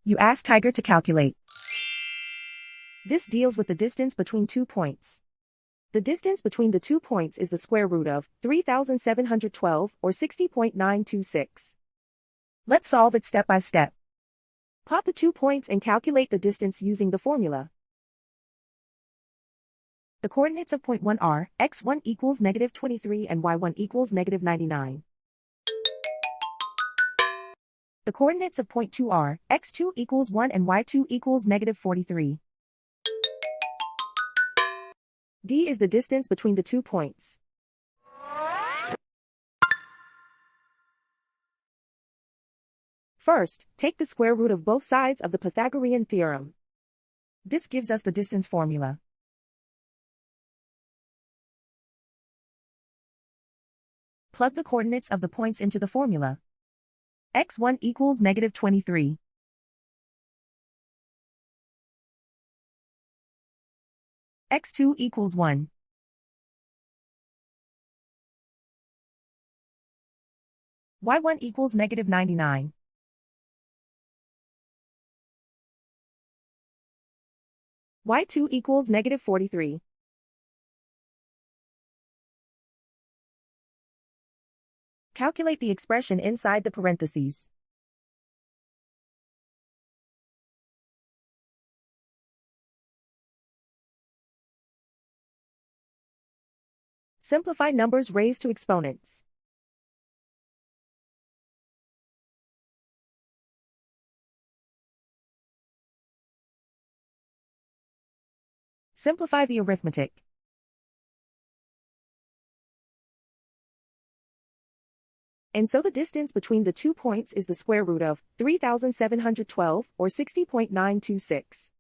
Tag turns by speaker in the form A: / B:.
A: You ask Tiger to calculate. This deals with the distance between 2 points. The distance between the 2 points is the square root of 3,712 or 60.926. Let's solve it step by step. Plot the 2 points and calculate the distance using the formula. The coordinates of point 1 are x1 equals -23 and y1 equals -99. The coordinates of point 2 are x2 equals 1 and y2 equals -43. D is the distance between the 2 points. First, take the square root of both sides of the Pythagorean theorem. This gives us the distance formula. Plug the coordinates of the points into the formula. x1 equals -23. x2 equals 1. y1 equals -99. y2 equals -43. Calculate the expression inside the parentheses. Simplify numbers raised to exponents. Simplify the arithmetic. And so the distance between the 2 points is the square root of 3,712 or 60.926.